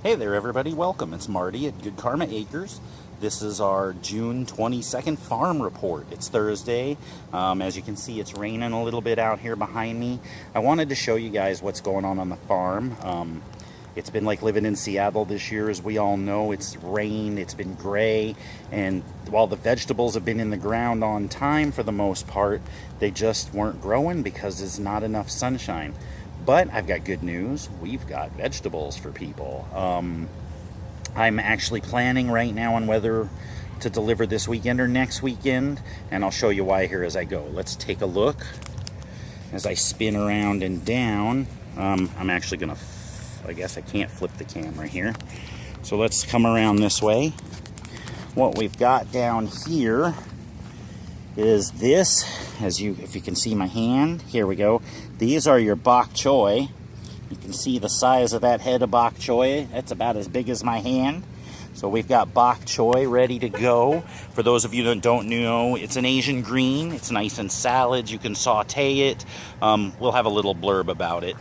Hey there everybody, welcome. It's Marty at Good Karma Acres. This is our June 22nd farm report. It's Thursday. As you can see, it's raining a little bit out here behind me. I wanted to show you guys what's going on the farm. It's been like living in Seattle this year, as we all know. It's rained, it's been gray, and while the vegetables have been in the ground on time for the most part, they just weren't growing because there's not enough sunshine. But I've got good news. We've got vegetables for people. I'm actually planning right now on whether to deliver this weekend or next weekend, and I'll show you why here as I go. Let's take a look. As I spin around and down, I'm actually going to, I guess I can't flip the camera here. So let's come around this way. What we've got down here is this, if you can see my hand, here we go. These are your bok choy. You can see the size of that head of bok choy. That's about as big as my hand. So we've got bok choy ready to go. For those of you that don't know, it's an Asian green. It's nice in salads. You can saute it. We'll have a little blurb about it.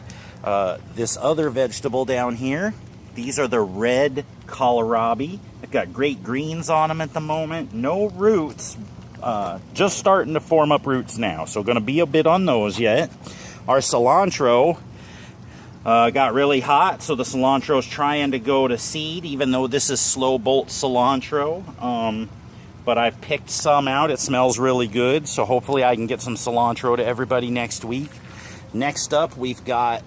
This other vegetable down here, these are the red kohlrabi. They've got great greens on them at the moment. No roots. Just starting to form up roots now, so going to be a bit on those yet. Our cilantro got really hot, so the cilantro's trying to go to seed, even though this is slow bolt cilantro. But I've picked some out. It smells really good, so hopefully I can get some cilantro to everybody next week. Next up, we've got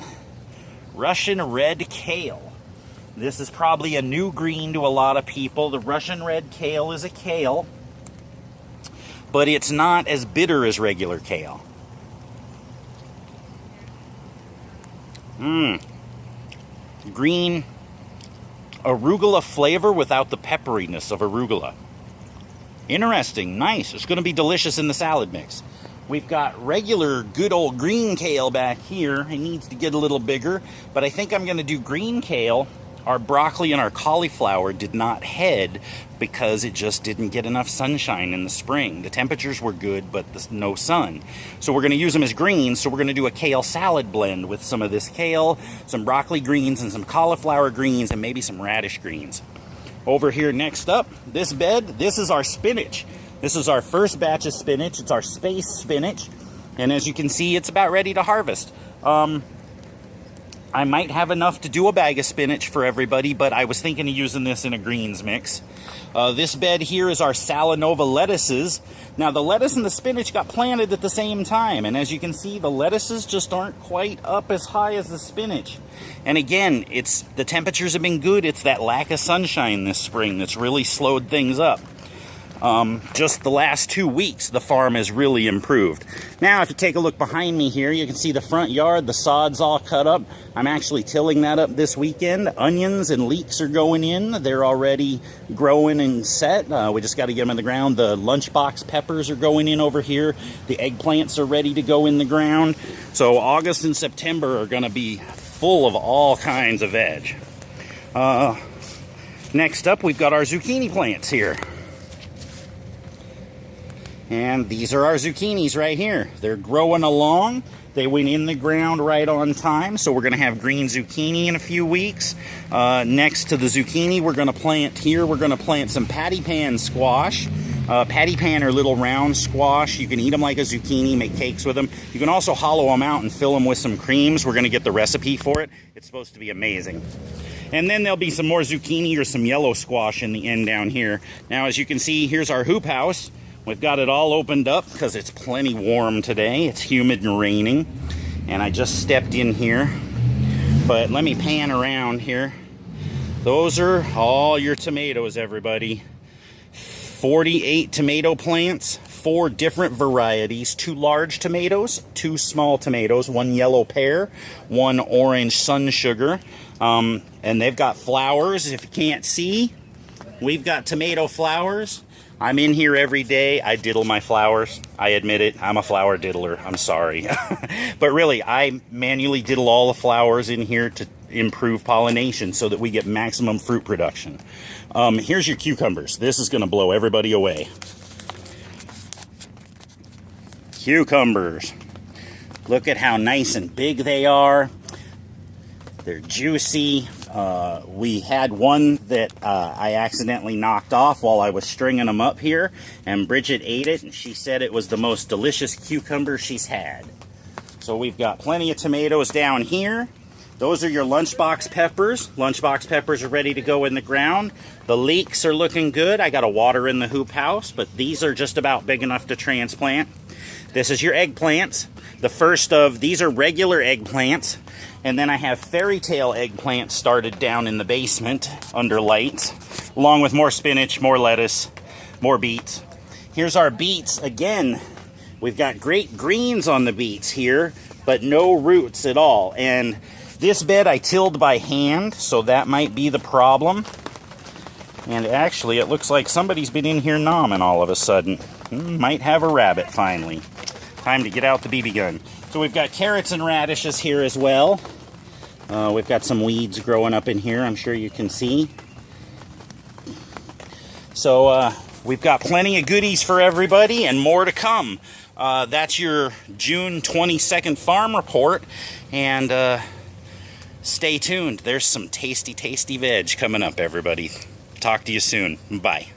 Russian red kale. This is probably a new green to a lot of people. The Russian red kale is a kale, but it's not as bitter as regular kale. Green arugula flavor without the pepperiness of arugula. Interesting, nice. It's going to be delicious in the salad mix. We've got regular good old green kale back here. It needs to get a little bigger, but I think I'm going to do green kale. Our broccoli and our cauliflower did not head because it just didn't get enough sunshine in the spring. The temperatures were good, but no sun. So we're going to use them as greens. So we're going to do a kale salad blend with some of this kale, some broccoli greens, and some cauliflower greens, and maybe some radish greens. Over here next up, this bed, this is our spinach. This is our first batch of spinach. It's our space spinach. And as you can see, it's about ready to harvest. I might have enough to do a bag of spinach for everybody, but I was thinking of using this in a greens mix. This bed here is our Salanova lettuces. Now, the lettuce and the spinach got planted at the same time, and as you can see, the lettuces just aren't quite up as high as the spinach. And again, the temperatures have been good. It's that lack of sunshine this spring that's really slowed things up. Just the last 2 weeks, the farm has really improved. Now, if you take a look behind me here, you can see the front yard. The sod's all cut up. I'm actually tilling that up this weekend. Onions and leeks are going in. They're already growing and set. We just got to get them in the ground. The lunchbox peppers are going in over here. The eggplants are ready to go in the ground. So August and September are going to be full of all kinds of veg. Next up, we've got our zucchini plants here. And these are our zucchinis right here. They're growing along. They went in the ground right on time, so we're going to have green zucchini in a few weeks. Next to the zucchini, we're going to plant some patty pan squash. Patty pan are little round squash. You can eat them like a zucchini, make cakes with them. You can also hollow them out and fill them with some creams. We're going to get the recipe for it. It's supposed to be amazing. And then there'll be some more zucchini or some yellow squash in the end down here. Now, as you can see, here's our hoop house. We've got it all opened up because it's plenty warm today. It's humid and raining. And I just stepped in here. But let me pan around here. Those are all your tomatoes, everybody. 48 tomato plants, 4 different varieties. 2 large tomatoes, 2 small tomatoes, 1 yellow pear, 1 orange sun sugar. And they've got flowers. If you can't see, we've got tomato flowers. I'm in here every day. I diddle my flowers. I admit it. I'm a flower diddler. I'm sorry. But really, I manually diddle all the flowers in here to improve pollination so that we get maximum fruit production. Here's your cucumbers. This is going to blow everybody away. Cucumbers. Look at how nice and big they are. They're juicy. We had one that I accidentally knocked off while I was stringing them up here, and Bridget ate it, and she said it was the most delicious cucumber she's had. So we've got plenty of tomatoes down here. Those are your lunchbox peppers. Lunchbox peppers are ready to go in the ground. The leeks are looking good. I got to water in the hoop house, but these are just about big enough to transplant. This is your eggplants. The first of these are regular eggplants, and then I have fairy tale eggplants started down in the basement under lights, along with more spinach, more lettuce, more beets. Here's our beets again. We've got great greens on the beets here, but no roots at all. And this bed I tilled by hand, so that might be the problem. And actually, it looks like somebody's been in here nomming all of a sudden. Might have a rabbit finally. Time to get out the BB gun. So we've got carrots and radishes here as well. We've got some weeds growing up in here, I'm sure you can see. So we've got plenty of goodies for everybody and more to come. That's your June 22nd farm report, and stay tuned. There's some tasty, tasty veg coming up, everybody. Talk to you soon. Bye.